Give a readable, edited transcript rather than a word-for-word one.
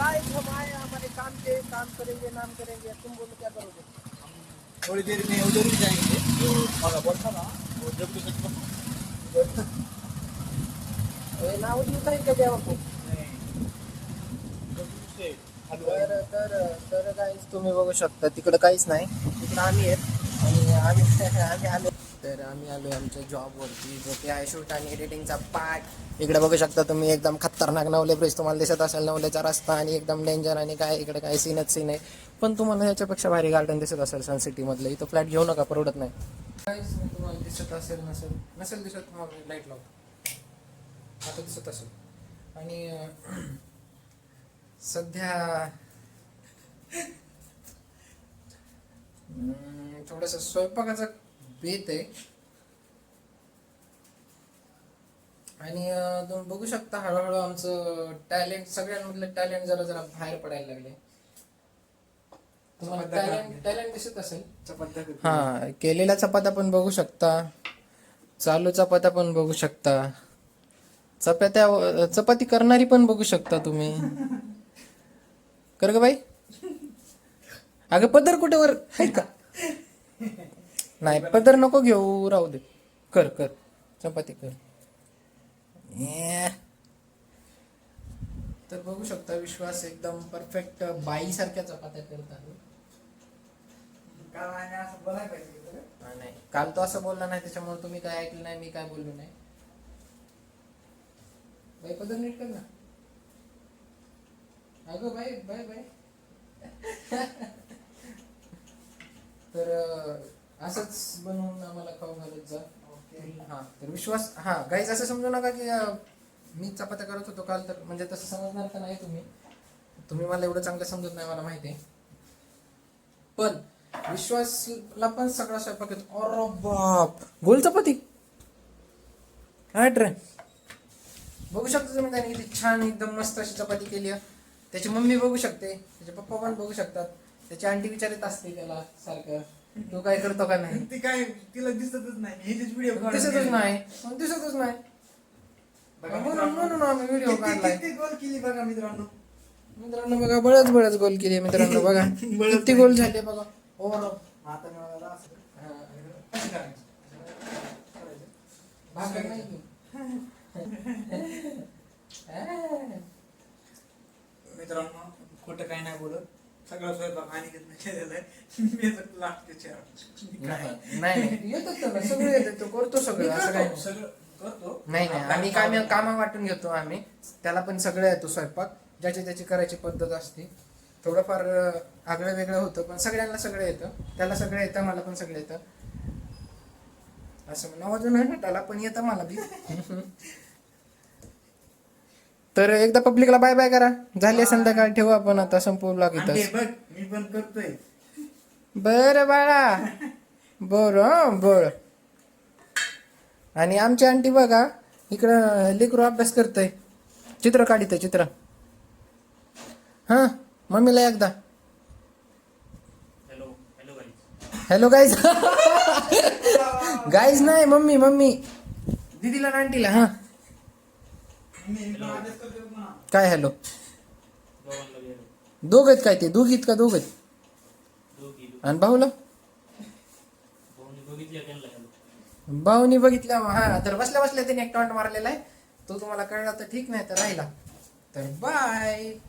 आए हम आए हमारे काम के काम करेंगे नाम करेंगे तुम बोलो क्या करोगे थोड़ी देर में उधर ही जाएंगे और बोलता ना वो जब भी नाव देत आहे का देवा खूप तर काहीच तुम्ही बघू शकता तिकडं काहीच नाही तिकडं आम्ही आहेत आणि आम्ही आलो तर आम्ही आलो आमच्या जॉबवरती जो की आहे शूट आणि एडिटिंगचा पार्ट इकडे बघू शकता तुम्ही एकदम खतरनाक नवले ब्रिज तुम्हाला दिसत असेल नवलेचा रस्ता आणि एकदम डेंजर आणि काय इकडे काय सीनच सीन आहे पण तुम्हाला ह्याच्यापेक्षा भारी गार्डन दिसत असेल सन सिटी मधलं इथं फ्लॅट घेऊ नका परवडत नाही काहीच नाही तुम्हाला दिसत असेल नसेल दिसत तुम्हाला लाईट लावतो आता दिसत असेल आणि सध्या थोडस स्वयंपाकाचा बेत आहे आणि तुम्ही बघू शकता हळूहळू आमचं टॅलेंट सगळ्यांमधलं टॅलेंट जरा जरा बाहेर पडायला लागले तुम्हाला टॅलेंट दिसत असेल हा केलेला चपात्या पण बघू शकता चालू चपात्या पण बघू शकता चपाती करणारी पण बघू शकता तुम्ही कर ग बाई अगं पदर कुठे वर आहे का नाही पदर नको घेऊ राहू दे कर कर चपाती कर तर बघू शकता विश्वास एकदम परफेक्ट बाई सारख्या चपात्या करतात नाही काल तो असं बोलला नाही त्याच्यामुळे तुम्ही काय ऐकलं नाही मी काय बोललो नाही बाई पदर नीट कर ना अगं बाय बाय बाय तर असंच बनवून आम्हाला खाऊ घालत जा हा तर विश्वास हा गाईज असं समजू नका की मी चपात्या करत होतो काल तर म्हणजे तसं समजणार तर नाही तुम्ही मला एवढं चांगलं समजत नाही मला माहिती आहे पण विश्वासला पण सगळा स्वयंपाक येतो अरे बाप गोल चपाती काय रे बघू शकता तुम्ही त्याने किती छान एकदम मस्त अशी चपाती केली आहे त्याची मम्मी बघू शकते त्याचे पप्पा पण बघू शकतात त्याची आंटी विचारित असते त्याला सारखं तू काय करतो का नाही ती काय तिला दिसतच नाही व्हिडिओ दिसतच नाही म्हणून आम्ही व्हिडिओ काढलाय गोल केली बघा मित्रांनो बघा बळच गोल केली मित्रांनो बघा किती गोल झाले बघा ओव्हर आता मला भाकर नाही मित्रांनो खोटं काय नाही बोलत सगळं स्वयंपाक आणि केलेलं आहे नाही येतात सगळं येतं तो करतो सगळं असं काय सगळं करतो नाही आम्ही काय कामं वाटून घेतो आम्ही त्याला पण सगळं येतो स्वयंपाक ज्याची त्याची करायची पद्धत असते थोडंफार आगळं वेगळं होतं पण सगळ्यांना सगळं येतं त्याला सगळं येतं मला पण सगळं येतं असं नावाजून आहे ना त्याला पण येतं मला बी तर एकदा पब्लिकला बाय बाय करा झाली संध्याकाळ ठेवू आपण आता संपूर्ण लागेल मी पण करतोय बरं बाळा बर आणि आमची आंटी बघा इकडं लेकरू अभ्यास करतय चित्र काढित चित्र हा मम्मीला एकदा हॅलो गाईज गाईज नाही मम्मी दीदीला आणि आंटीला हा काय हॅलो दोघ आहेत काय ते दोघीत का दोघ आहेत आणि भाऊला भाऊनी बघितल्या हा तर बसल्या बसल्या त्याने एक टॉन्ट मारलेला आहे तो तुम्हाला कळला तर ठीक नाही तर राहिला तर बाय